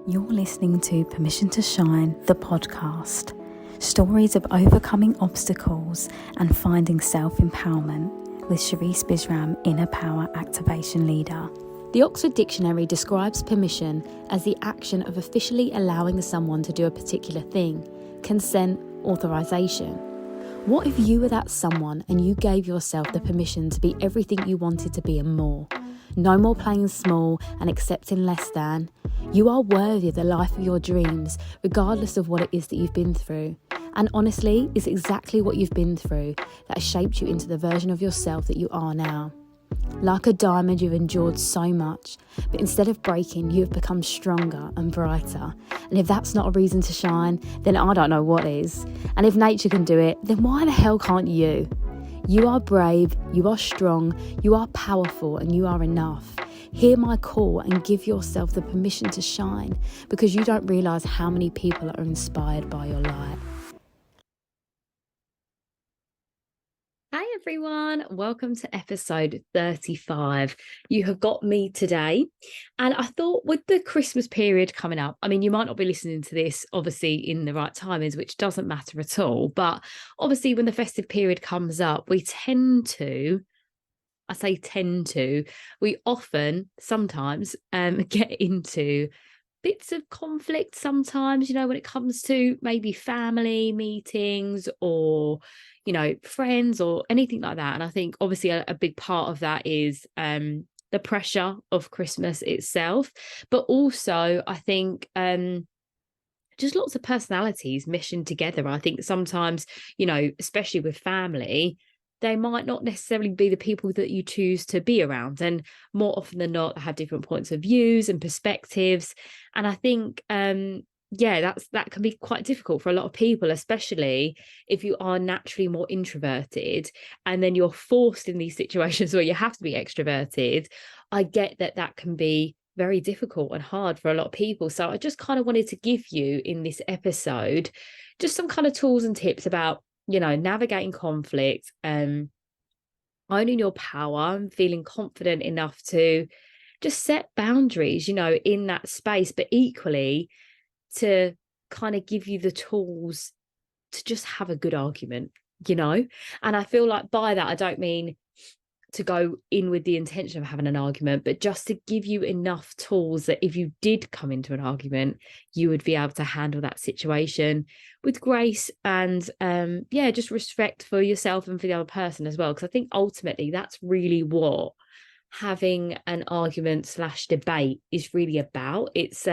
You're listening to Permission to Shine, the podcast. Stories of overcoming obstacles and finding self-empowerment with Sherisse Bisram, Inner Power Activation Leader. The Oxford Dictionary describes permission as the action of officially allowing someone to do a particular thing, consent, authorization. What if you were that someone and you gave yourself the permission to be everything you wanted to be and more? No more playing small and accepting less than. You are worthy of the life of your dreams, regardless of what it is that you've been through. And honestly, it's exactly what you've been through that has shaped you into the version of yourself that you are now. Like a diamond, you've endured so much, but instead of breaking, you have become stronger and brighter. And if that's not a reason to shine, then I don't know what is. And if nature can do it, then why the hell can't you? You are brave, you are strong, you are powerful, and you are enough. Hear my call and give yourself the permission to shine, because you don't realise how many people are inspired by your light. Hi everyone, welcome to episode 35. You have got me today, and I thought with the Christmas period coming up, I mean, you might not be listening to this obviously in the right timings, which doesn't matter at all, but obviously when the festive period comes up, we often sometimes get into bits of conflict sometimes, when it comes to maybe family meetings or, friends or anything like that. And I think obviously a big part of that is the pressure of Christmas itself, but also I think just lots of personalities meshing together. I think sometimes, especially with family, they might not necessarily be the people that you choose to be around. And more often than not, they have different points of views and perspectives. And I think, that can be quite difficult for a lot of people, especially if you are naturally more introverted and then you're forced in these situations where you have to be extroverted. I get that can be very difficult and hard for a lot of people. So I just kind of wanted to give you in this episode just some kind of tools and tips about navigating conflict, owning your power and feeling confident enough to just set boundaries, in that space, but equally to kind of give you the tools to just have a good argument, And I feel like by that, I don't mean to go in with the intention of having an argument, but just to give you enough tools that if you did come into an argument, you would be able to handle that situation with grace and just respect for yourself and for the other person as well. Because I think ultimately that's really what having an argument / debate is really about. It's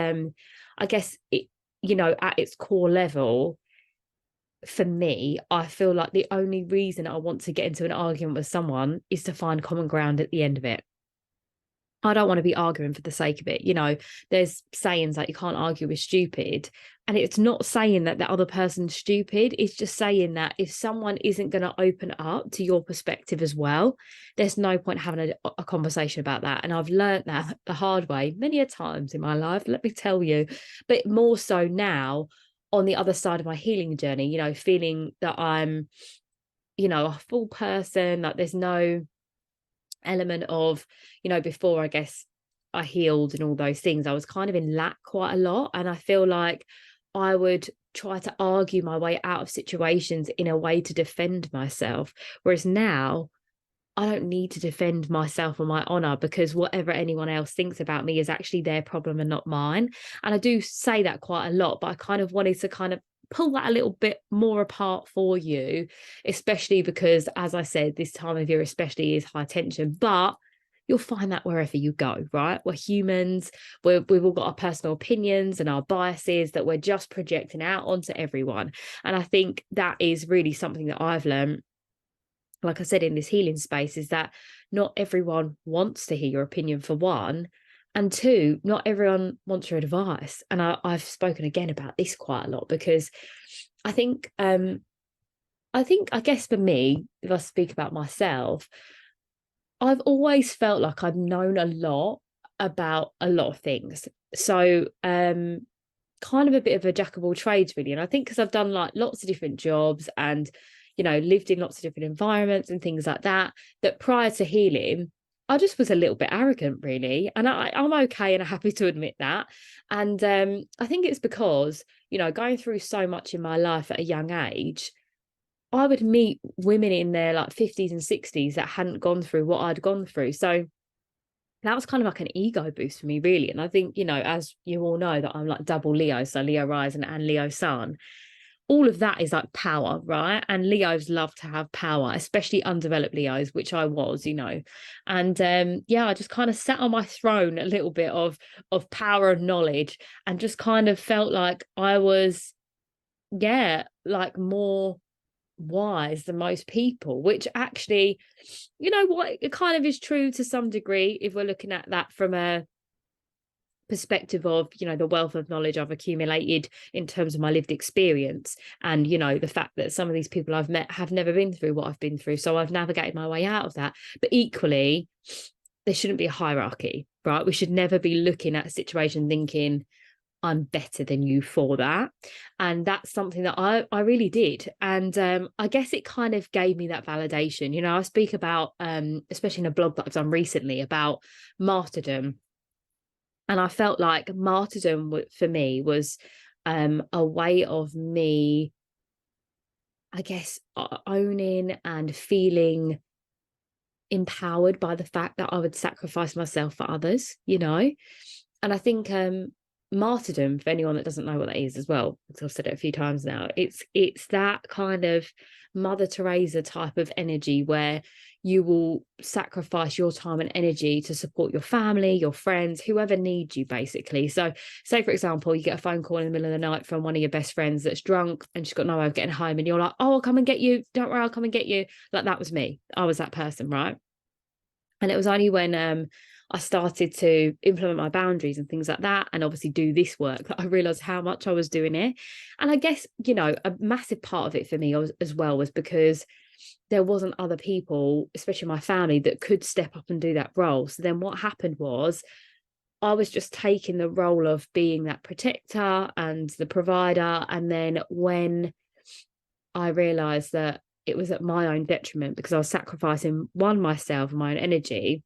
I guess it, at its core level, for me, I feel like the only reason I want to get into an argument with someone is to find common ground at the end of it. I don't want to be arguing for the sake of it. There's sayings like you can't argue with stupid. And it's not saying that the other person's stupid. It's just saying that if someone isn't going to open up to your perspective as well, there's no point having a conversation about that. And I've learned that the hard way many a times in my life, let me tell you, but more so now on the other side of my healing journey, feeling that I'm, a full person, like there's no element of, before I guess I healed and all those things, I was kind of in lack quite a lot. And I feel like I would try to argue my way out of situations in a way to defend myself. Whereas now I don't need to defend myself or my honor, because whatever anyone else thinks about me is actually their problem and not mine. And I do say that quite a lot, but I kind of wanted to kind of pull that a little bit more apart for you, especially because, as I said, this time of year especially is high tension, but you'll find that wherever you go, right? We're humans. We've all got our personal opinions and our biases that we're just projecting out onto everyone. And I think that is really something that I've learned, like I said, in this healing space, is that not everyone wants to hear your opinion, for one, and two, not everyone wants your advice. And I've spoken again about this quite a lot, because I think I guess for me, if I speak about myself, I've always felt like I've known a lot about a lot of things. So kind of a bit of a jack of all trades, really. And I think because I've done like lots of different jobs and lived in lots of different environments and things like that, that prior to healing, I just was a little bit arrogant, really. And I'm okay and I'm happy to admit that. And I think it's because, you know, going through so much in my life at a young age, I would meet women in their like 50s and 60s that hadn't gone through what I'd gone through. So that was kind of like an ego boost for me, really. And I think, you know, as you all know, that I'm like double Leo, so Leo rising and Leo sun. All of that is like power, right? And Leos love to have power, especially undeveloped Leos, which I was, you know. And yeah, I just kind of sat on my throne a little bit of power and knowledge, and just kind of felt like I was, yeah, like more wise than most people, which actually, you know what, it kind of is true to some degree if we're looking at that from a perspective of, you know, the wealth of knowledge I've accumulated in terms of my lived experience, and, you know, the fact that some of these people I've met have never been through what I've been through, so I've navigated my way out of that. But equally, there shouldn't be a hierarchy, right? We should never be looking at a situation thinking I'm better than you for that. And that's something that I really did. And I guess it kind of gave me that validation. You know, I speak about, especially in a blog that I've done recently, about martyrdom. And I felt like martyrdom for me was a way of me, I guess, owning and feeling empowered by the fact that I would sacrifice myself for others, you know. And I think martyrdom, for anyone that doesn't know what that is as well, because I've said it a few times now, it's that kind of Mother Teresa type of energy where you will sacrifice your time and energy to support your family, your friends, whoever needs you, basically. So say, for example, you get a phone call in the middle of the night from one of your best friends that's drunk and she's got no way of getting home, and you're like, oh, I'll come and get you, don't worry, I'll come and get you. Like, that was me. I was that person, right? And it was only when I started to implement my boundaries and things like that, and obviously do this work, that I realized how much I was doing it. And I guess, you know, a massive part of it for me as well was because there wasn't other people, especially my family, that could step up and do that role. So then what happened was I was just taking the role of being that protector and the provider. And then when I realized that it was at my own detriment, because I was sacrificing, one, myself and my own energy,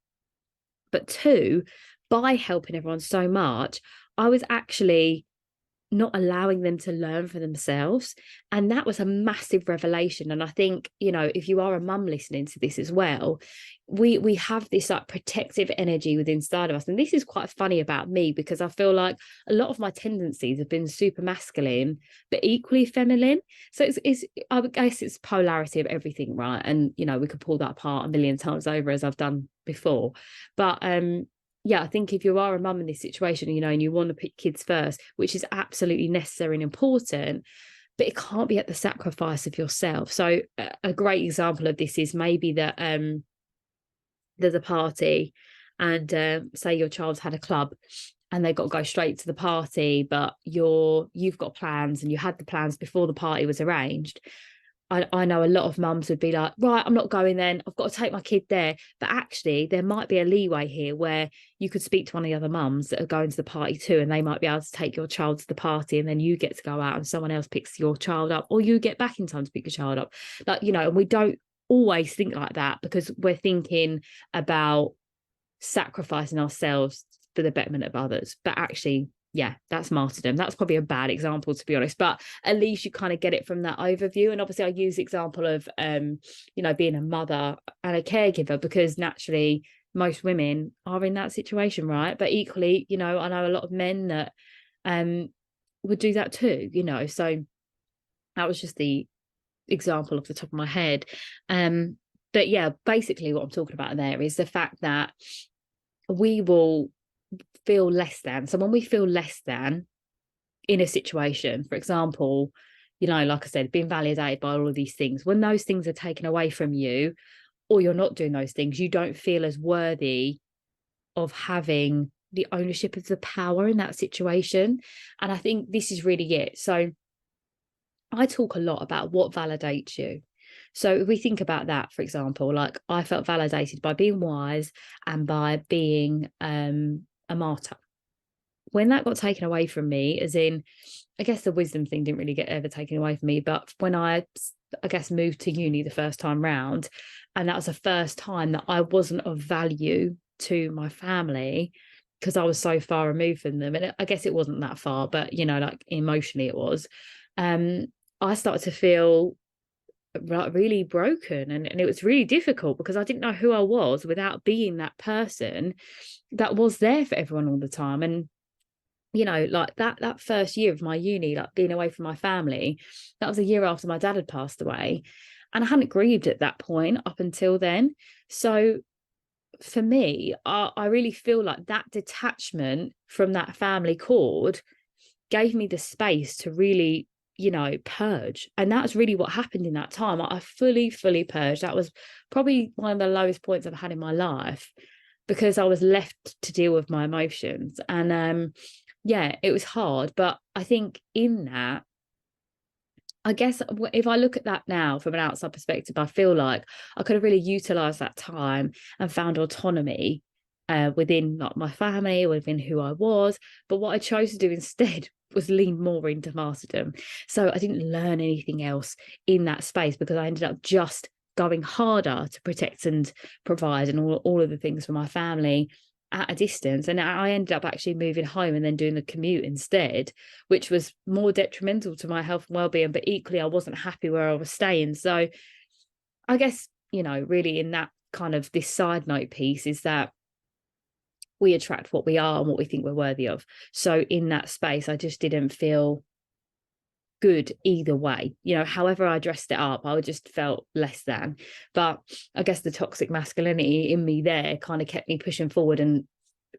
but two, by helping everyone so much, I was actually not allowing them to learn for themselves. And that was a massive revelation. And I think, you know, if you are a mum listening to this as well, we have this like protective energy within inside of us. And this is quite funny about me, because I feel like a lot of my tendencies have been super masculine but equally feminine. So it's I guess it's polarity of everything, right? And, you know, we could pull that apart a million times over, as I've done before. But yeah, I think if you are a mum in this situation, you know, and you want to put kids first, which is absolutely necessary and important, but it can't be at the sacrifice of yourself. So a great example of this is maybe that there's a party, and say your child's had a club and they've got to go straight to the party, but you've got plans and you had the plans before the party was arranged. I know a lot of mums would be like, right, I'm not going then. I've got to take my kid there. But actually, there might be a leeway here where you could speak to one of the other mums that are going to the party too, and they might be able to take your child to the party, and then you get to go out and someone else picks your child up, or you get back in time to pick your child up. Like, you know, and we don't always think like that because we're thinking about sacrificing ourselves for the betterment of others. But actually, yeah, that's martyrdom. That's probably a bad example, to be honest, but at least you kind of get it from that overview. And obviously I use the example of you know, being a mother and a caregiver, because naturally most women are in that situation, right? But equally, you know, I know a lot of men that would do that too, you know. So that was just the example off the top of my head. But yeah, basically what I'm talking about there is the fact that we will feel less than. So when we feel less than in a situation, for example, you know, like I said, being validated by all of these things, when those things are taken away from you, or you're not doing those things, you don't feel as worthy of having the ownership of the power in that situation. And I think this is really it. So I talk a lot about what validates you. So if we think about that, for example, like I felt validated by being wise and by being a martyr. When that got taken away from me, as in, I guess the wisdom thing didn't really get ever taken away from me, but when I I guess, moved to uni the first time round. And that was the first time that I wasn't of value to my family because I was so far removed from them. And I guess it wasn't that far, but, you know, like emotionally it was. Um, I started to feel really broken, and it was really difficult because I didn't know who I was without being that person that was there for everyone all the time. And you know, like that first year of my uni, like being away from my family, that was a year after my dad had passed away, and I hadn't grieved at that point up until then. So for me, I really feel like that detachment from that family cord gave me the space to really, you know, purge. And that's really what happened in that time. I fully purged. That was probably one of the lowest points I've had in my life because I was left to deal with my emotions. And yeah, it was hard. But I think in that, I guess if I look at that now from an outside perspective, I feel like I could have really utilized that time and found autonomy within like my family, within who I was. But what I chose to do instead was lean more into martyrdom. So I didn't learn anything else in that space because I ended up just going harder to protect and provide and all of the things for my family at a distance. And I ended up actually moving home and then doing the commute instead, which was more detrimental to my health and well-being, but equally I wasn't happy where I was staying. So I guess, you know, really in that kind of this side note piece is that we attract what we are and what we think we're worthy of. So in that space, I just didn't feel good either way. You know, however I dressed it up, I just felt less than. But I guess the toxic masculinity in me there kind of kept me pushing forward and,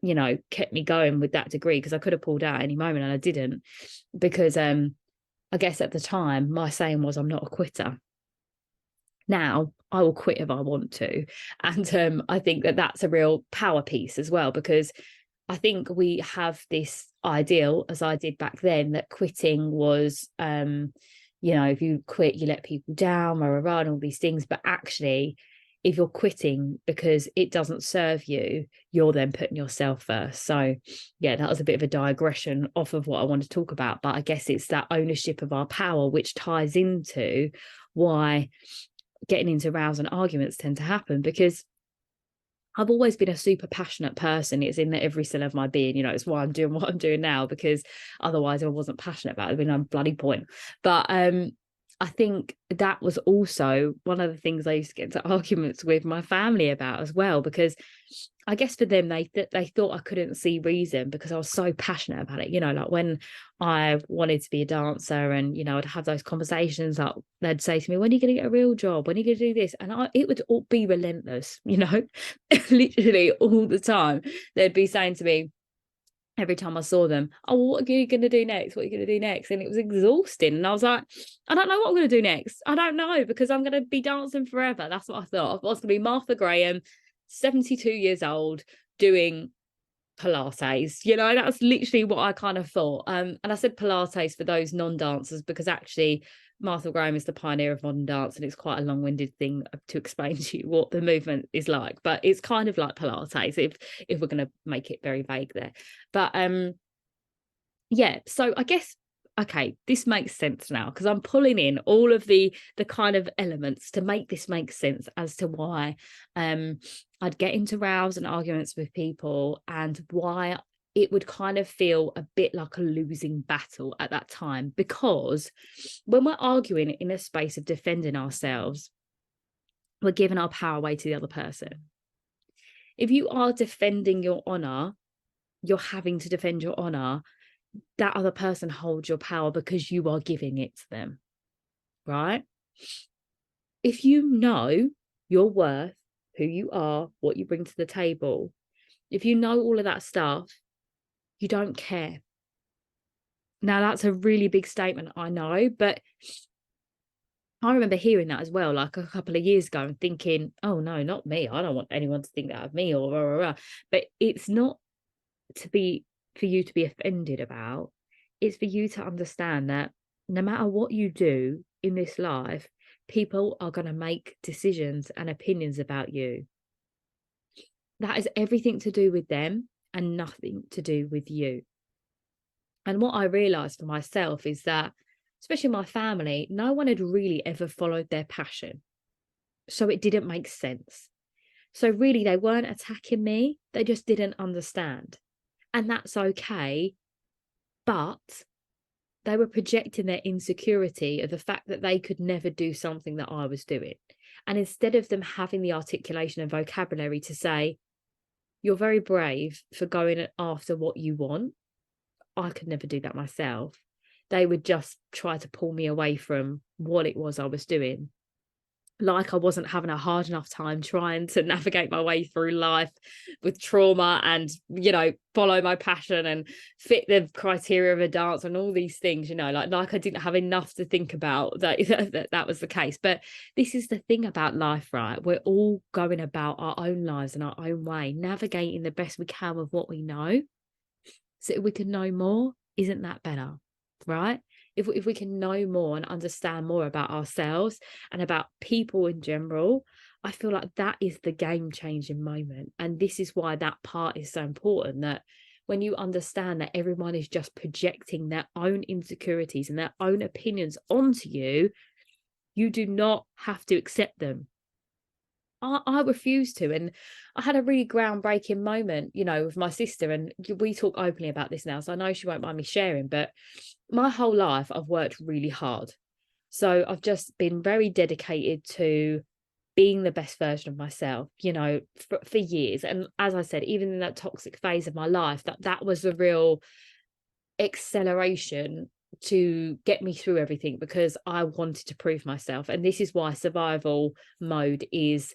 you know, kept me going with that degree, because I could have pulled out any moment and I didn't, because I guess at the time my saying was, I'm not a quitter. Now I will quit if I want to. And I think that that's a real power piece as well, because I think we have this ideal, as I did back then, that quitting was, you know, if you quit, you let people down, and all these things. But actually, if you're quitting because it doesn't serve you, you're then putting yourself first. So, yeah, that was a bit of a digression off of what I want to talk about. But I guess it's that ownership of our power, which ties into why getting into rows and arguments tend to happen, because I've always been a super passionate person. It's in every cell of my being. You know, it's why I'm doing what I'm doing now, because otherwise, if I wasn't passionate about it, there'd be no bloody point. But I think that was also one of the things I used to get into arguments with my family about as well, because I guess for them, they thought I couldn't see reason because I was so passionate about it. You know, like when I wanted to be a dancer and, you know, I'd have those conversations, like they'd say to me, when are you going to get a real job? When are you going to do this? And it would all be relentless, you know, literally all the time. They'd be saying to me, every time I saw them, oh, well, what are you going to do next? What are you going to do next? And it was exhausting. And I was like, I don't know what I'm going to do next. I don't know, because I'm going to be dancing forever. That's what I thought. I was going to be Martha Graham, 72 years old, doing Pilates. You know, that's literally what I kind of thought. And I said Pilates for those non-dancers because actually Martha Graham is the pioneer of modern dance, and it's quite a long-winded thing to explain to you what the movement is like, but it's kind of like Pilates if we're going to make it very vague there. But yeah, so I guess, okay, this makes sense now, because I'm pulling in all of the kind of elements to make this make sense as to why I'd get into rows and arguments with people, and why it would kind of feel a bit like a losing battle at that time. Because when we're arguing in a space of defending ourselves, we're giving our power away to the other person. If you are defending your honor, you're having to defend your honor. That other person holds your power because you are giving it to them, right? If you know your worth, who you are, what you bring to the table, if you know all of that stuff, you don't care. Now, that's a really big statement, I know, but I remember hearing that as well, like a couple of years ago, and thinking, oh, no, not me. I don't want anyone to think that of me, or rah, rah, rah. But it's not for you to be offended about. It's for you to understand that no matter what you do in this life, people are going to make decisions and opinions about you. That is everything to do with them and nothing to do with you. And what I realized for myself is that especially my family, no one had really ever followed their passion. So it didn't make sense. So really, they weren't attacking me. They just didn't understand. And that's okay. But they were projecting their insecurity of the fact that they could never do something that I was doing. And instead of them having the articulation and vocabulary to say, you're very brave for going after what you want, I could never do that myself. They would just try to pull me away from what it was I was doing. Like I wasn't having a hard enough time trying to navigate my way through life with trauma and, follow my passion and fit the criteria of a dance and all these things, like I didn't have enough to think about that was the case. But this is the thing about life, right? We're all going about our own lives in our own way, navigating the best we can with what we know. So if we can know more, isn't that better? Right? If we can know more and understand more about ourselves and about people in general, I feel like that is the game-changing moment. And this is why that part is so important, that when you understand that everyone is just projecting their own insecurities and their own opinions onto you, you do not have to accept them. I refuse to. And I had a really groundbreaking moment, with my sister, and we talk openly about this now, so I know she won't mind me sharing, but my whole life I've worked really hard. So I've just been very dedicated to being the best version of myself, for years. And as I said, even in that toxic phase of my life, that was a real acceleration to get me through everything, because I wanted to prove myself. And this is why survival mode is,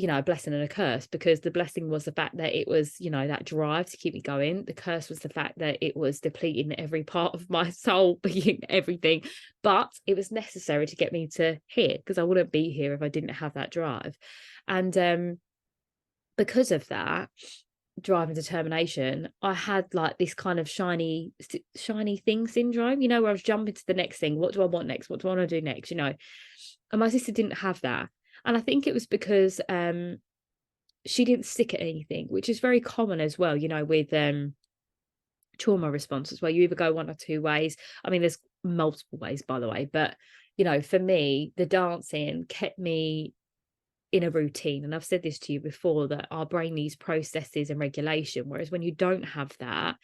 a blessing and a curse, because the blessing was the fact that it was, that drive to keep me going. The curse was the fact that it was depleting every part of my soul, being everything. But it was necessary to get me to here, because I wouldn't be here if I didn't have that drive. And because of that drive and determination, I had like this kind of shiny thing syndrome, where I was jumping to the next thing. What do I want next? What do I want to do next? And my sister didn't have that. And I think it was because she didn't stick at anything, which is very common as well, with trauma responses, where you either go one or two ways. I mean, there's multiple ways, by the way, but for me, the dancing kept me in a routine. And I've said this to you before, that our brain needs processes and regulation, whereas when you don't have that,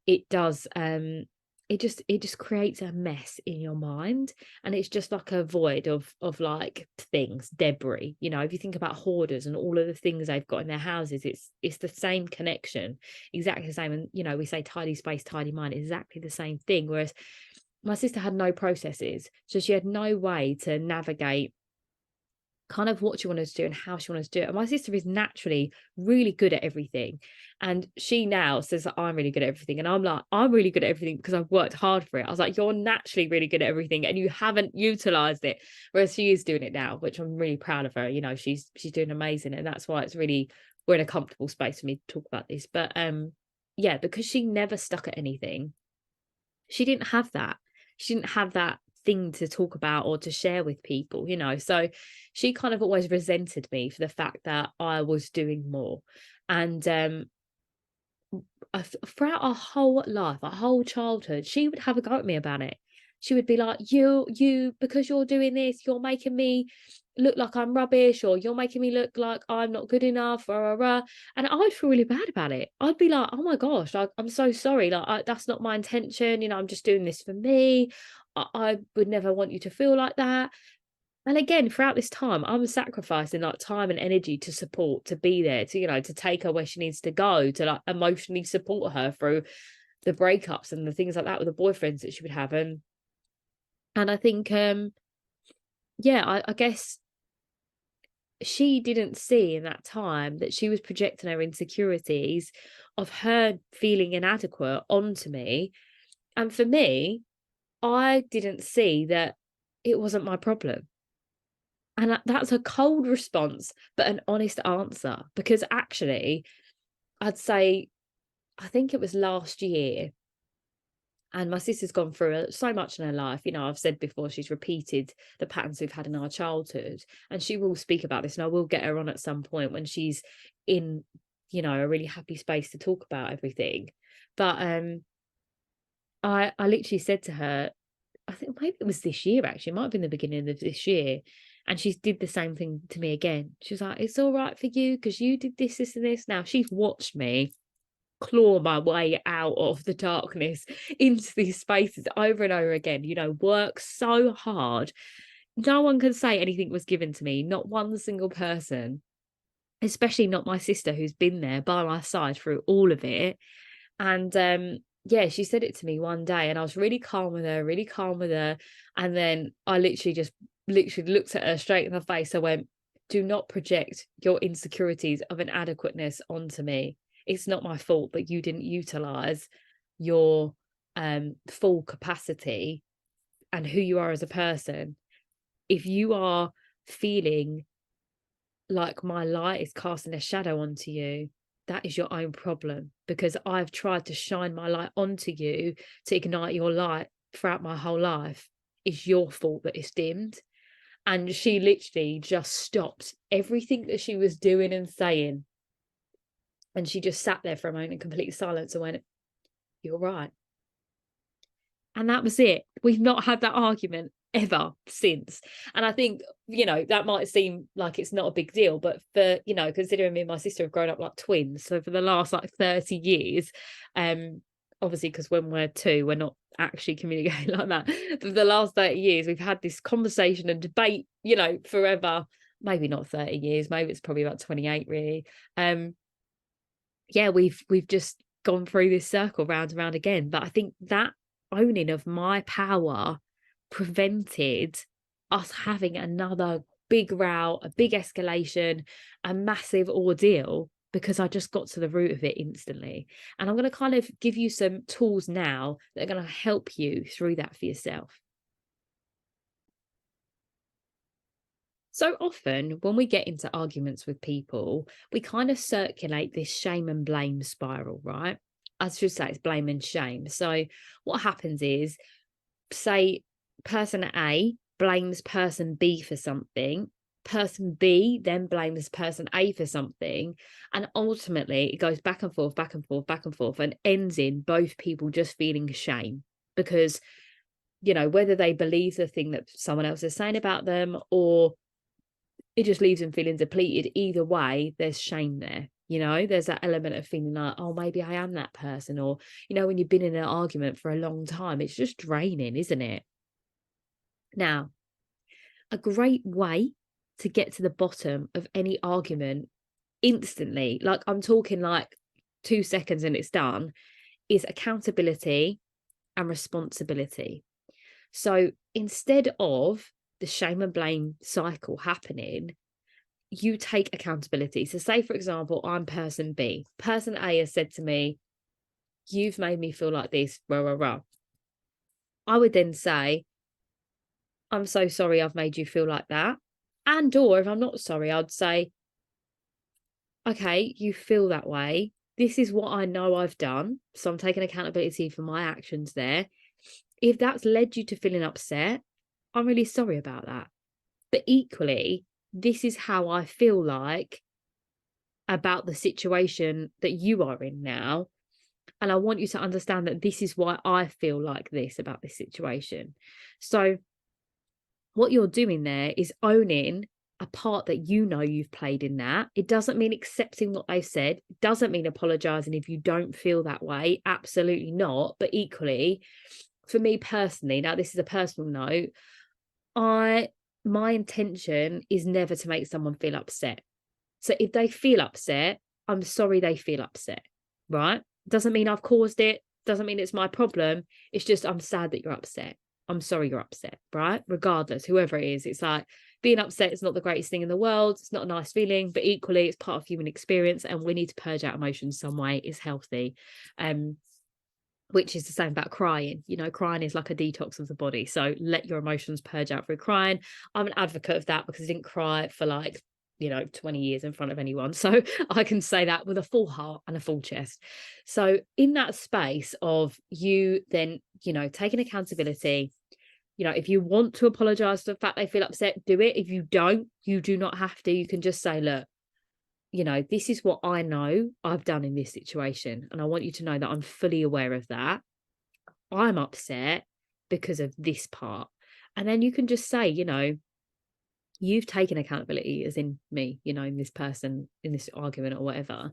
it does it just creates a mess in your mind, and it's just like a void of like things, debris. If you think about hoarders and all of the things they've got in their houses, it's the same connection, exactly the same. And we say tidy space, tidy mind, exactly the same thing. Whereas my sister had no processes, so she had no way to navigate kind of what she wanted to do and how she wanted to do it. And my sister is naturally really good at everything. And she now says that I'm really good at everything. And I'm like, I'm really good at everything because I've worked hard for it. I was like, you're naturally really good at everything and you haven't utilized it. Whereas she is doing it now, which I'm really proud of her. She's doing amazing. And that's why it's really, we're in a comfortable space for me to talk about this. But yeah, because she never stuck at anything, she didn't have that. She didn't have that thing to talk about or to share with people, so she kind of always resented me for the fact that I was doing more. And throughout our whole life, our whole childhood, she would have a go at me about it. She would be like, you because you're doing this, you're making me look like I'm rubbish, or you're making me look like I'm not good enough, rah, rah, rah. And I'd feel really bad about it. I'd be like, oh my gosh, I'm so sorry, that's not my intention, I'm just doing this for me. I would never want you to feel like that. And again, throughout this time, I was sacrificing like time and energy to support, to be there, to take her where she needs to go, to like emotionally support her through the breakups and the things like that with the boyfriends that she would have. And I think yeah, I guess she didn't see in that time that she was projecting her insecurities of her feeling inadequate onto me. And for me, I didn't see that it wasn't my problem. And that's a cold response, but an honest answer, because actually, I'd say, I think it was last year, and my sister's gone through so much in her life. I've said before, she's repeated the patterns we've had in our childhood, and she will speak about this, and I will get her on at some point when she's in, a really happy space to talk about everything. But I literally said to her, I think maybe it was this year actually, it might have been the beginning of this year. And she did the same thing to me again. She was like, it's all right for you because you did this, this, and this. Now she's watched me claw my way out of the darkness into these spaces over and over again, work so hard. No one can say anything was given to me, not one single person, especially not my sister who's been there by my side through all of it. And yeah, she said it to me one day and I was really calm with her, really calm with her. And then I literally looked at her straight in the face. I went, do not project your insecurities of inadequateness onto me. It's not my fault that you didn't utilize your full capacity and who you are as a person. If you are feeling like my light is casting a shadow onto you, that is your own problem, because I've tried to shine my light onto you to ignite your light throughout my whole life. It's your fault that it's dimmed. And she literally just stopped everything that she was doing and saying. And she just sat there for a moment in complete silence and went, you're right. And that was it. We've not had that argument ever since. And I think, that might seem like it's not a big deal, but for, considering me and my sister have grown up like twins. So for the last like 30 years, obviously, because when we're two, we're not actually communicating like that. But for the last 30 years, we've had this conversation and debate, forever. Maybe not 30 years, maybe it's probably about 28 really. Yeah, we've just gone through this circle round and round again. But I think that owning of my power prevented us having another big row, a big escalation, a massive ordeal, because I just got to the root of it instantly. And I'm going to kind of give you some tools now that are going to help you through that for yourself. So often when we get into arguments with people, we kind of circulate this shame and blame spiral, right? I should say it's blame and shame. So what happens is, say person A blames person B for something, person B then blames person A for something, and ultimately it goes back and forth, back and forth, back and forth, and ends in both people just feeling shame because, whether they believe the thing that someone else is saying about them or it just leaves them feeling depleted. Either way, there's shame there. There's that element of feeling like, oh, maybe I am that person. Or, when you've been in an argument for a long time, it's just draining, isn't it? Now, a great way to get to the bottom of any argument instantly, like I'm talking like 2 seconds and it's done, is accountability and responsibility. So instead of the shame and blame cycle happening, you take accountability. So say, for example, I'm person B. Person A has said to me, you've made me feel like this, rah, rah, rah. I would then say, I'm so sorry I've made you feel like that. And or if I'm not sorry, I'd say, okay, you feel that way. This is what I know I've done. So I'm taking accountability for my actions there. If that's led you to feeling upset, I'm really sorry about that. But equally, this is how I feel like about the situation that you are in now. And I want you to understand that this is why I feel like this about this situation. So what you're doing there is owning a part that you've played in that. It doesn't mean accepting what they've said. It doesn't mean apologizing if you don't feel that way. Absolutely not. But equally, for me personally, now this is a personal note, my intention is never to make someone feel upset. So if they feel upset, I'm sorry they feel upset, right? Doesn't mean I've caused it. Doesn't mean it's my problem. It's just I'm sad that you're upset. I'm sorry you're upset, right? Regardless, whoever it is, it's like being upset is not the greatest thing in the world. It's not a nice feeling, but equally it's part of human experience and we need to purge out emotions some way. It's healthy. Which is the same about crying. Crying is like a detox of the body. So let your emotions purge out through crying. I'm an advocate of that because I didn't cry for 20 years in front of anyone. So I can say that with a full heart and a full chest. So in that space of you then, taking accountability, if you want to apologize for the fact they feel upset, do it. If you don't, you do not have to. You can just say, look, this is what I know I've done in this situation. And I want you to know that I'm fully aware of that. I'm upset. because of this part. And then you can just say, you know, you've taken accountability, as in me, you know, in this person, in this argument or whatever.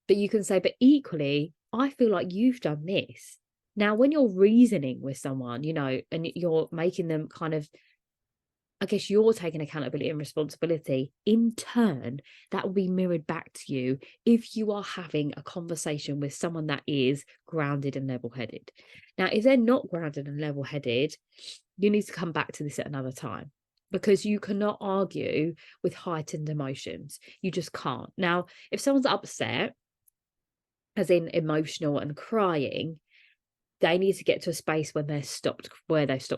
But you can say, but equally, I feel like you've done this. Now, when you're reasoning with someone, you know, and you're making them kind of, I guess you're taking accountability and responsibility, in turn, that will be mirrored back to you if you are having a conversation with someone that is grounded and level-headed. Now, if they're not grounded and level-headed, you need to come back to this at another time, because you cannot argue with heightened emotions. You just can't. Now, if someone's upset, as in emotional and crying, they need to get to a space when they've stopped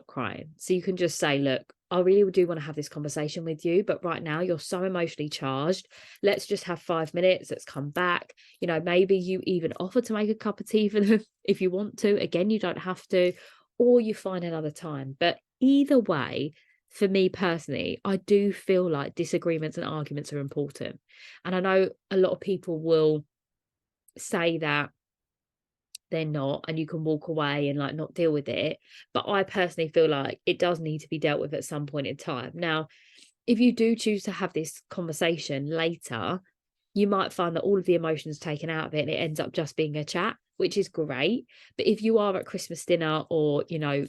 crying. So you can just say, look, I really do want to have this conversation with you, but right now you're so emotionally charged. Let's just have 5 minutes. Let's come back. You know, maybe you even offer to make a cup of tea for them if you want to. Again, you don't have to, or you find another time. But either way, for me personally, I do feel like disagreements and arguments are important. And I know a lot of people will say that they're not, and you can walk away and like not deal with it, but I personally feel like it does need to be dealt with at some point in time. Now, if you do choose to have this conversation later, you might find that all of the emotions taken out of it and it ends up just being a chat, which is great. But if you are at Christmas dinner, or you know,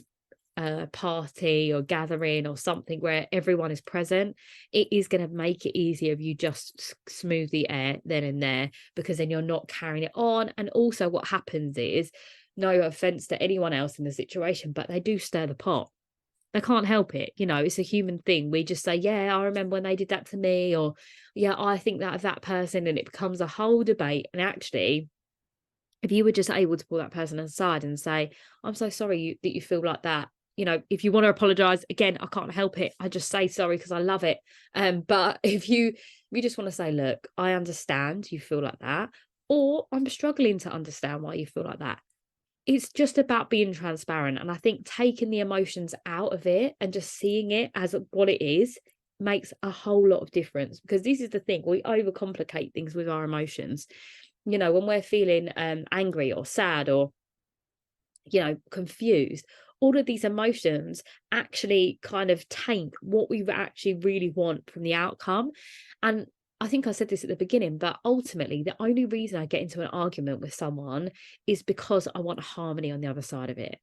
a party or gathering or something where everyone is present, it is going to make it easier if you just smooth the air then and there, because then you're not carrying it on. And also what happens is, no offense to anyone else in the situation, but they do stir the pot. They can't help it. You know, it's a human thing. We just say, yeah, I remember when they did that to me, or yeah, I think that of that person, and it becomes a whole debate. And actually, if you were just able to pull that person aside and say, I'm so sorry that you feel like that. You know, if you want to apologize, again, I can't help it. I just say sorry because I love it. But if you just want to say, look, I understand you feel like that, or I'm struggling to understand why you feel like that. It's just about being transparent. And I think taking the emotions out of it and just seeing it as what it is makes a whole lot of difference. Because this is the thing, we overcomplicate things with our emotions. You know, when we're feeling angry or sad or, you know, confused, all of these emotions actually kind of taint what we actually really want from the outcome. And I think I said this at the beginning, but ultimately the only reason I get into an argument with someone is because I want harmony on the other side of it.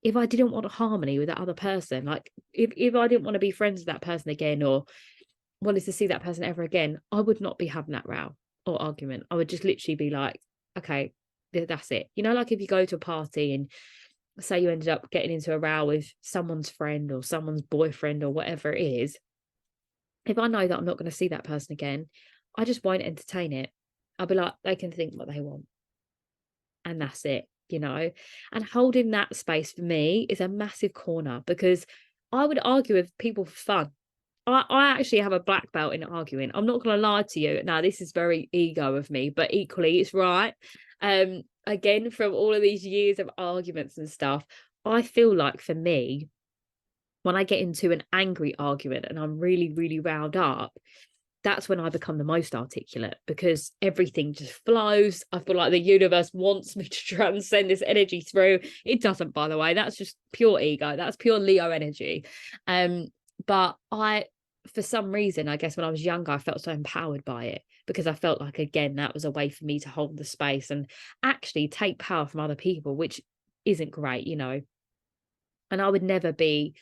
If I didn't want harmony with that other person, like if I didn't want to be friends with that person again, or wanted to see that person ever again, I would not be having that row or argument. I would just literally be like, okay, that's it. You know, like if you go to a party and say you ended up getting into a row with someone's friend or someone's boyfriend or whatever it is, if I know that I'm not going to see that person again, I just won't entertain it. I'll be like, they can think what they want. And that's it, you know. And holding that space for me is a massive corner, because I would argue with people for fun. I actually have a black belt in arguing. I'm not going to lie to you. Now, this is very ego of me, but equally it's right. Again, from all of these years of arguments and stuff, I feel like for me, when I get into an angry argument and I'm really, really riled up, that's when I become the most articulate, because everything just flows. I feel like the universe wants me to transcend this energy through. It doesn't, by the way. That's just pure ego. That's pure Leo energy. But for some reason, I guess when I was younger, I felt so empowered by it, because I felt like, again, that was a way for me to hold the space and actually take power from other people, which isn't great, you know. And I've never been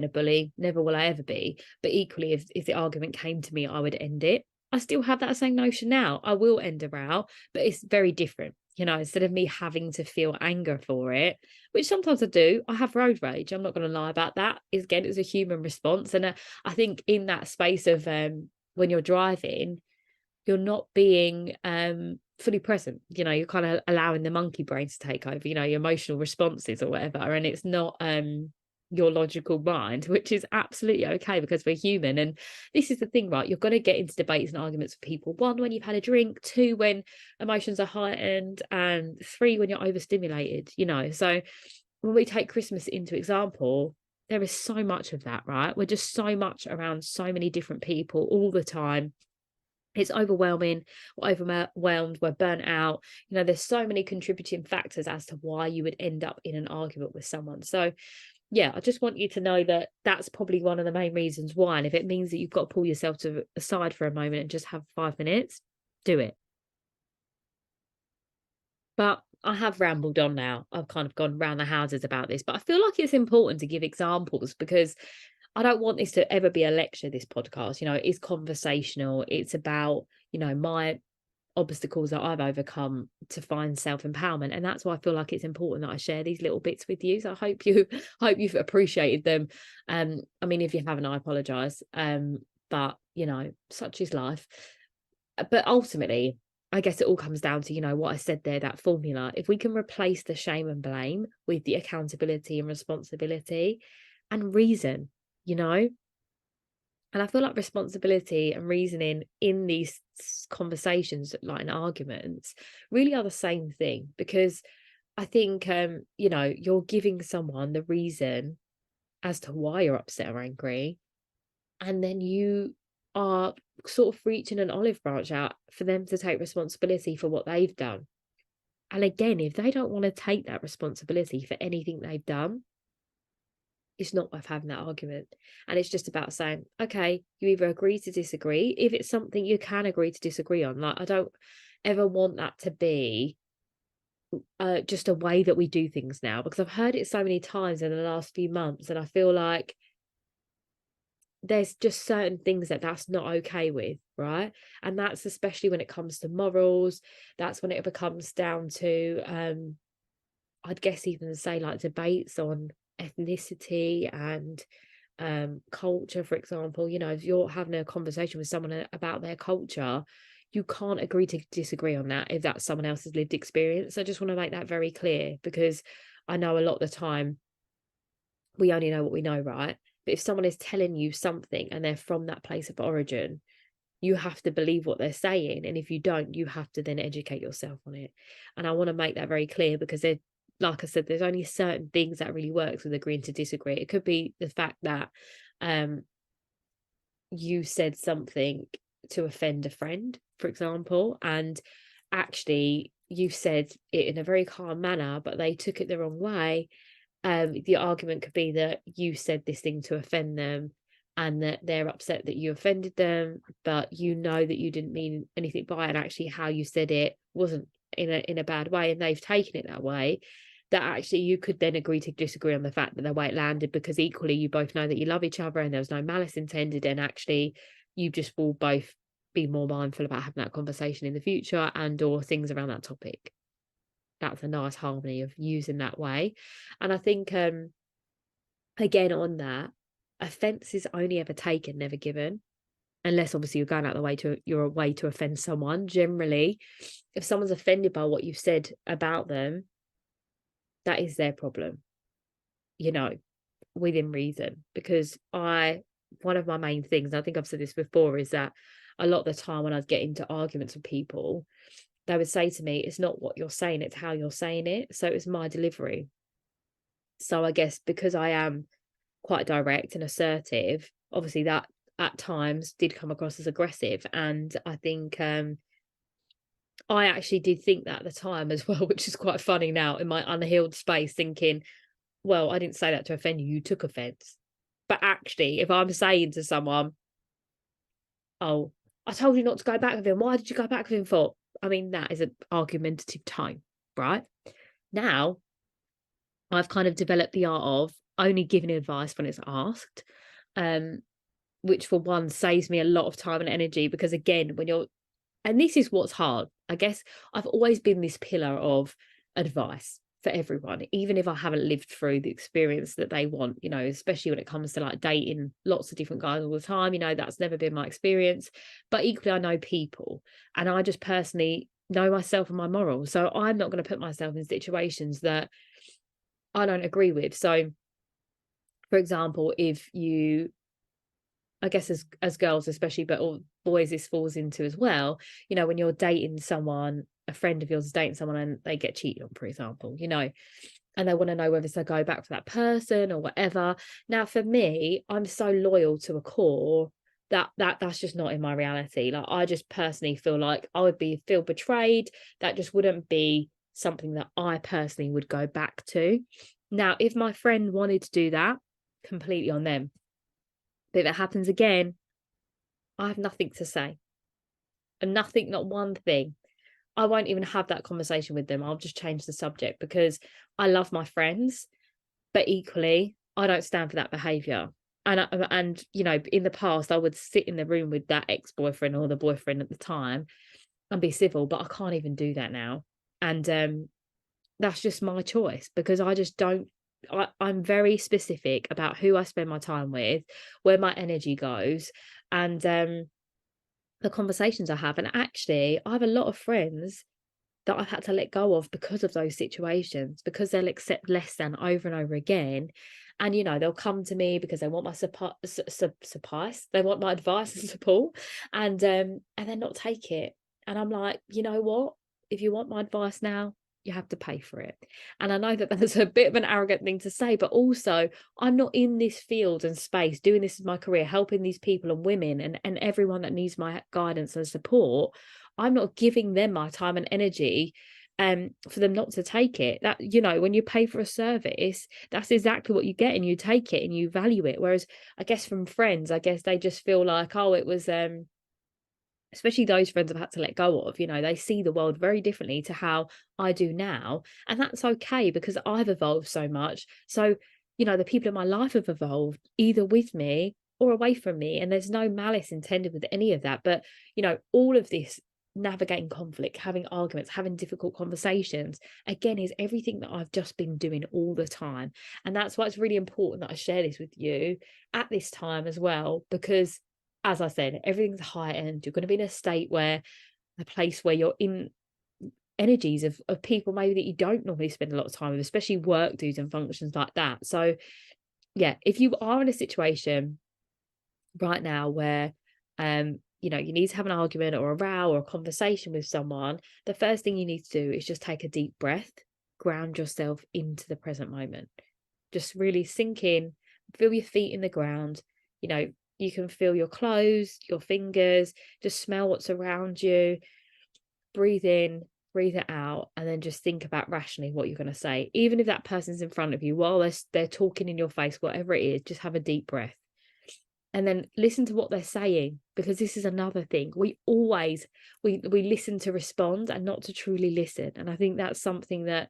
a bully, never will I ever be. But equally, if the argument came to me, I would end it. I still have that same notion now. I will end a row, but it's very different. You know, instead of me having to feel anger for it, which sometimes I do, I have road rage. I'm not going to lie about that. Again, it's a human response. And I think in that space of when you're driving, you're not being fully present. You know, you're kind of allowing the monkey brain to take over, you know, your emotional responses or whatever. And it's not your logical mind, which is absolutely okay, because we're human. And this is the thing, right? You're going to get into debates and arguments with people. 1, when you've had a drink. 2, when emotions are heightened. And 3, when you're overstimulated, you know. So when we take Christmas into example, there is so much of that, right? We're just so much around so many different people all the time. It's overwhelming, we're overwhelmed, we're burnt out. There's so many contributing factors as to why you would end up in an argument with someone. So yeah, I just want you to know that that's probably one of the main reasons why. And if it means that you've got to pull yourself to aside for a moment and just have 5 minutes, do it. But I have rambled on now. I've kind of gone round the houses about this, but I feel like it's important to give examples because I don't want this to ever be a lecture, this podcast. It is conversational. It's about, my obstacles that I've overcome to find self-empowerment. And that's why I feel like it's important that I share these little bits with you. So I hope you've appreciated them. I mean, if you haven't, I apologize. But such is life. But ultimately, I guess it all comes down to, what I said there, that formula. If we can replace the shame and blame with the accountability and responsibility and reason, and I feel like responsibility and reasoning in these conversations, like in arguments, really are the same thing. Because I think, you're giving someone the reason as to why you're upset or angry. And then you are sort of reaching an olive branch out for them to take responsibility for what they've done. And again, if they don't want to take that responsibility for anything they've done, it's not worth having that argument. And it's just about saying, okay, you either agree to disagree. If it's something you can agree to disagree on, like I don't ever want that to be just a way that we do things now, because I've heard it so many times in the last few months, and I feel like there's just certain things that's not okay with, right? And that's especially when it comes to morals. That's when it becomes down to I'd guess even say like debates on ethnicity and culture, for example. If you're having a conversation with someone about their culture, you can't agree to disagree on that if that's someone else's lived experience. I just want to make that very clear, because I know a lot of the time we only know what we know, right? But if someone is telling you something and they're from that place of origin, you have to believe what they're saying. And if you don't, you have to then educate yourself on it. And I want to make that very clear, because like I said, there's only certain things that really works with agreeing to disagree. It could be the fact that you said something to offend a friend, for example, and actually you said it in a very calm manner, but they took it the wrong way. The argument could be that you said this thing to offend them and that they're upset that you offended them, but you know that you didn't mean anything by it, and actually how you said it wasn't in a bad way, and they've taken it that way. That actually you could then agree to disagree on the fact that the way it landed, because equally you both know that you love each other and there was no malice intended, and actually you just will both be more mindful about having that conversation in the future and or things around that topic. That's a nice harmony of using that way. And I think again on that, offense is only ever taken, never given, unless obviously you're away to offend someone. Generally, if someone's offended by what you've said about them, that is their problem, within reason. Because one of my main things, I think I've said this before, is that a lot of the time when I'd get into arguments with people, they would say to me, it's not what you're saying, it's how you're saying it. So it's my delivery. So I guess because I am quite direct and assertive, obviously that at times did come across as aggressive. And I think I actually did think that at the time as well, which is quite funny now in my unhealed space, thinking, well, I didn't say that to offend you, you took offense. But actually, if I'm saying to someone, oh, I told you not to go back with him, why did you go back with him for? I mean, that is an argumentative tone, right? Now, I've kind of developed the art of only giving advice when it's asked, which for one saves me a lot of time and energy, because again, and this is what's hard, I guess I've always been this pillar of advice for everyone, even if I haven't lived through the experience that they want, especially when it comes to like dating lots of different guys all the time, that's never been my experience. But equally, I know people, and I just personally know myself and my morals. So I'm not going to put myself in situations that I don't agree with. So, for example, if you, I guess as girls especially, but all boys this falls into as well, when you're dating someone, a friend of yours is dating someone and they get cheated on, for example, and they want to know whether to go back for that person or whatever. Now, for me, I'm so loyal to a core that's just not in my reality. Like, I just personally feel like I would feel betrayed. That just wouldn't be something that I personally would go back to. Now, if my friend wanted to do that, completely on them. But if it happens again, I have nothing to say. And nothing, not one thing. I won't even have that conversation with them. I'll just change the subject, because I love my friends, but equally, I don't stand for that behavior. And you know, in the past, I would sit in the room with that ex-boyfriend or the boyfriend at the time and be civil, but I can't even do that now. And that's just my choice, because I just don't. I'm very specific about who I spend my time with, where my energy goes, and the conversations I have. And actually, I have a lot of friends that I've had to let go of because of those situations, because they'll accept less than over and over again. And, you know, they'll come to me because they want my suffice, they want my advice and support, and then not take it. And I'm like, you know what? If you want my advice now, you have to pay for it. And I know that that's a bit of an arrogant thing to say, but also I'm not in this field and space doing this as my career, helping these people and women and everyone that needs my guidance and support. I'm not giving them my time and energy for them not to take it. That, you know, when you pay for a service, that's exactly what you get, and you take it and you value it. Whereas I guess from friends, I guess they just feel like, oh, it was especially those friends I've had to let go of, you know, they see the world very differently to how I do now. And that's okay, because I've evolved so much. So, you know, the people in my life have evolved either with me or away from me. And there's no malice intended with any of that. But, you know, all of this navigating conflict, having arguments, having difficult conversations, again, is everything that I've just been doing all the time. And that's why it's really important that I share this with you at this time as well, because as I said, everything's heightened. You're going to be in a state where a place where you're in energies of people maybe that you don't normally spend a lot of time with, especially work dues and functions like that. So yeah, if you are in a situation right now where you know, you need to have an argument or a row or a conversation with someone, the first thing you need to do is just take a deep breath, ground yourself into the present moment. Just really sink in, feel your feet in the ground. You know, you can feel your clothes, your fingers, just smell what's around you, breathe in, breathe it out, and then just think about rationally what you're going to say. Even if that person's in front of you while they're talking in your face, whatever it is, just have a deep breath. And then listen to what they're saying, because this is another thing. We always we listen to respond and not to truly listen. And I think that's something that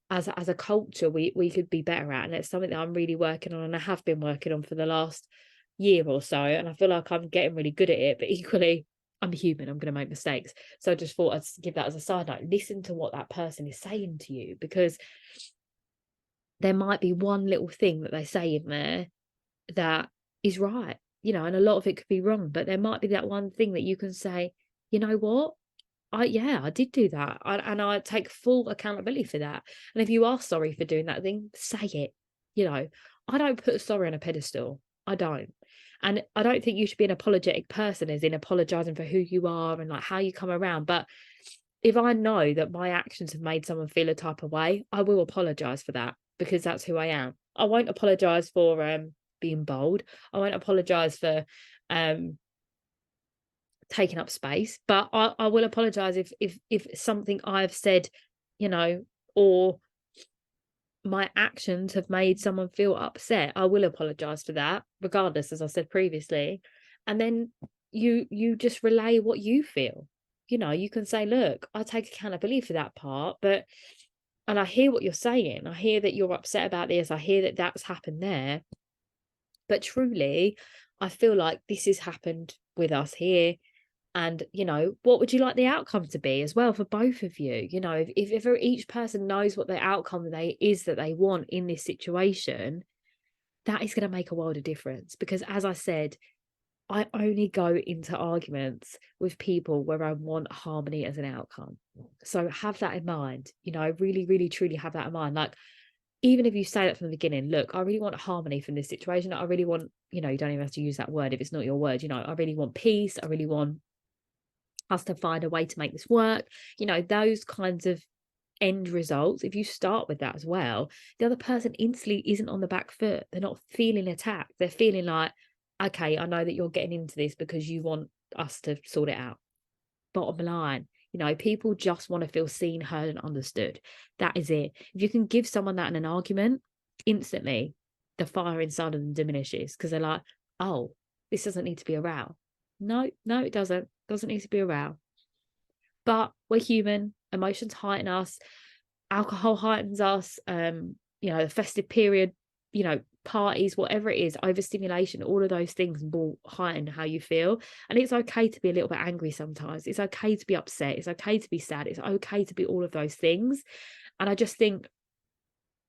as a culture we could be better at. And it's something that I'm really working on, and I have been working on for the last year or so. And I feel like I'm getting really good at it, but equally I'm human, I'm going to make mistakes. So I just thought I'd give that as a side note. Listen to what that person is saying to you, because there might be one little thing that they say in there that is right, you know, and a lot of it could be wrong, but there might be that one thing that you can say, you know what, I did do that, and I take full accountability for that. And if you are sorry for doing that thing, say it. You know, I don't put sorry on a pedestal. I don't. And I don't think you should be an apologetic person, as in apologizing for who you are and like how you come around. But if I know that my actions have made someone feel a type of way, I will apologize for that, because that's who I am. I won't apologize for being bold. I won't apologize for taking up space, but I will apologize if something I've said, you know, or my actions have made someone feel upset. I will apologize for that, regardless, as I said previously. And then you just relay what you feel. You know, you can say, look, I take accountability for that part, but and I hear what you're saying. I hear that you're upset about this. I hear that that's happened there. But truly, I feel like this has happened with us here. And, you know, what would you like the outcome to be as well for both of you? You know, if each person knows what the outcome that they want in this situation, that is going to make a world of difference. Because as I said, I only go into arguments with people where I want harmony as an outcome. So have that in mind. You know, really, really, truly have that in mind. Like, even if you say that from the beginning, look, I really want harmony from this situation. I really want, you know, you don't even have to use that word if it's not your word. You know, I really want peace. I really want us to find a way to make this work. You know, those kinds of end results, if you start with that as well, the other person instantly isn't on the back foot. They're not feeling attacked. They're feeling like, okay, I know that you're getting into this because you want us to sort it out. Bottom line, people just want to feel seen, heard, and understood. That is it. If you can give someone that in an argument, instantly the fire inside of them diminishes, because they're like, oh, this doesn't need to be a row. No, no, it doesn't. Doesn't need to be a row. But we're human. Emotions heighten us. Alcohol heightens us. The festive period, parties, whatever it is, overstimulation, all of those things will heighten how you feel. And it's okay to be a little bit angry sometimes. It's okay to be upset. It's okay to be sad. It's okay to be all of those things. And I just think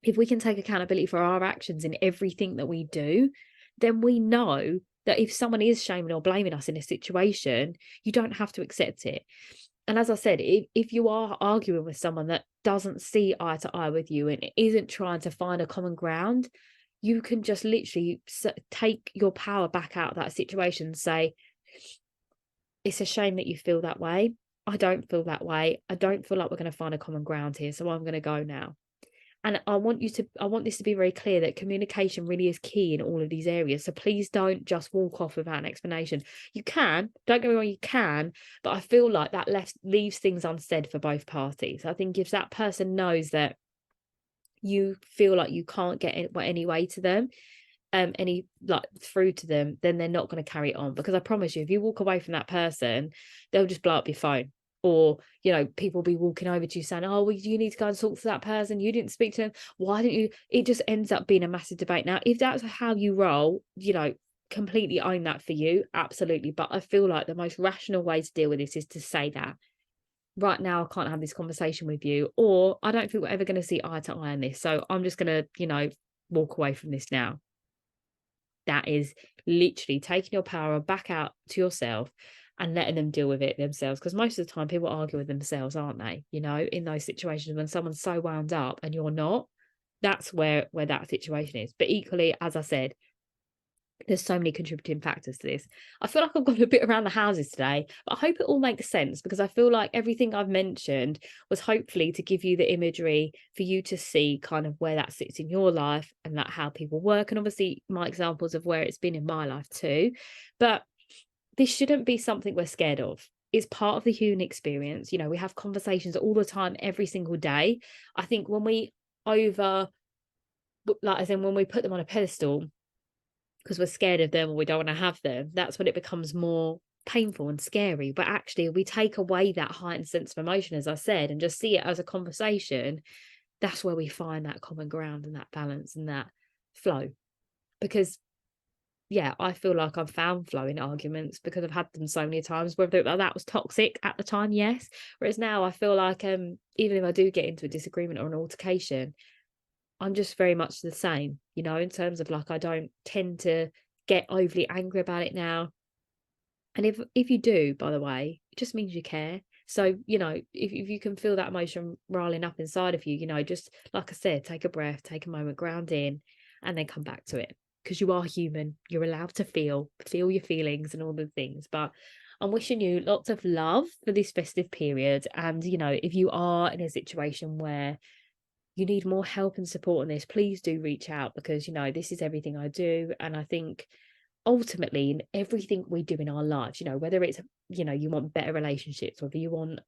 if we can take accountability for our actions in everything that we do, then we know that if someone is shaming or blaming us in a situation, you don't have to accept it. And as I said, if you are arguing with someone that doesn't see eye to eye with you and isn't trying to find a common ground, you can just literally take your power back out of that situation and say, it's a shame that you feel that way. I don't feel that way. I don't feel like we're going to find a common ground here. So I'm going to go now. And I want this to be very clear that communication really is key in all of these areas. So please don't just walk off without an explanation. You can, don't get me wrong, you can, but I feel like that leaves things unsaid for both parties. I think if that person knows that you feel like you can't get any way to them, through to them, then they're not going to carry it on. Because I promise you, if you walk away from that person, they'll just blow up your phone. Or, people be walking over to you saying, oh, well, you need to go and talk to that person. You didn't speak to them. Why didn't you? It just ends up being a massive debate. Now, if that's how you roll, completely own that for you. Absolutely. But I feel like the most rational way to deal with this is to say that right now, I can't have this conversation with you, or I don't think we're ever going to see eye to eye on this. So I'm just going to, walk away from this now. That is literally taking your power back out to yourself and letting them deal with it themselves. Because most of the time people argue with themselves, aren't they? In those situations when someone's so wound up and you're not, that's where that situation is. But equally, as I said, there's so many contributing factors to this. I feel like I've gone a bit around the houses today, but I hope it all makes sense, because I feel like everything I've mentioned was hopefully to give you the imagery for you to see kind of where that sits in your life and that how people work. And obviously my examples of where it's been in my life too. But this shouldn't be something we're scared of. It's part of the human experience. We have conversations all the time, every single day. I think when we when we put them on a pedestal, because we're scared of them or we don't want to have them, that's when it becomes more painful and scary. But actually, we take away that heightened sense of emotion, as I said, and just see it as a conversation. That's where we find that common ground and that balance and that flow. Because I feel like I've found flow in arguments because I've had them so many times. Whether that was toxic at the time, yes, whereas now I feel like even if I do get into a disagreement or an altercation, I'm just very much the same, in terms of I don't tend to get overly angry about it now. And if you do, by the way, it just means you care. So, if you can feel that emotion riling up inside of you, just like I said, take a breath, take a moment, ground in, and then come back to it. Because you are human. You're allowed to feel your feelings and all the things. But I'm wishing you lots of love for this festive period. And, if you are in a situation where you need more help and support on this, please do reach out, because this is everything I do. And I think ultimately in everything we do in our lives, whether it's you want better relationships, whether you want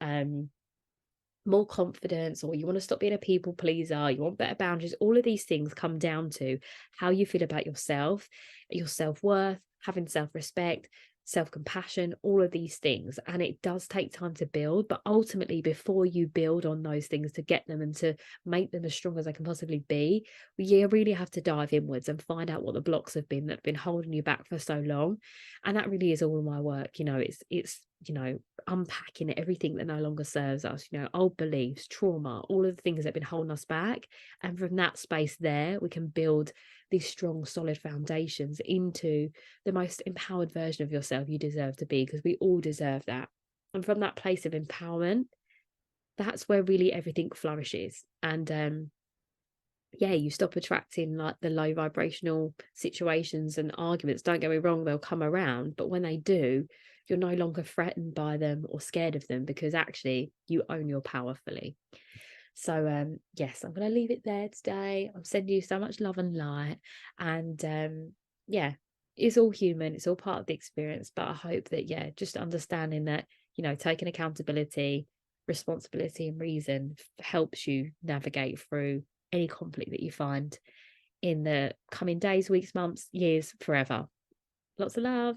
more confidence, or you want to stop being a people pleaser, you want better boundaries, all of these things come down to how you feel about yourself, your self-worth, having self-respect, self-compassion, all of these things. And it does take time to build, but ultimately before you build on those things to get them and to make them as strong as they can possibly be, you really have to dive inwards and find out what the blocks have been that have been holding you back for so long. And that really is all of my work. It's unpacking everything that no longer serves us, old beliefs, trauma, all of the things that have been holding us back. And from that space there, we can build these strong, solid foundations into the most empowered version of yourself you deserve to be, because we all deserve that. And from that place of empowerment, that's where really everything flourishes. And you stop attracting the low vibrational situations and arguments. Don't get me wrong, they'll come around, but when they do, you're no longer threatened by them or scared of them, because actually you own your power fully. So yes, I'm going to leave it there today. I'm sending you so much love and light. And it's all human, it's all part of the experience. But I hope that, yeah, just understanding that, you know, taking accountability, responsibility, and reason helps you navigate through any conflict that you find in the coming days, weeks, months, years, forever. Lots of love.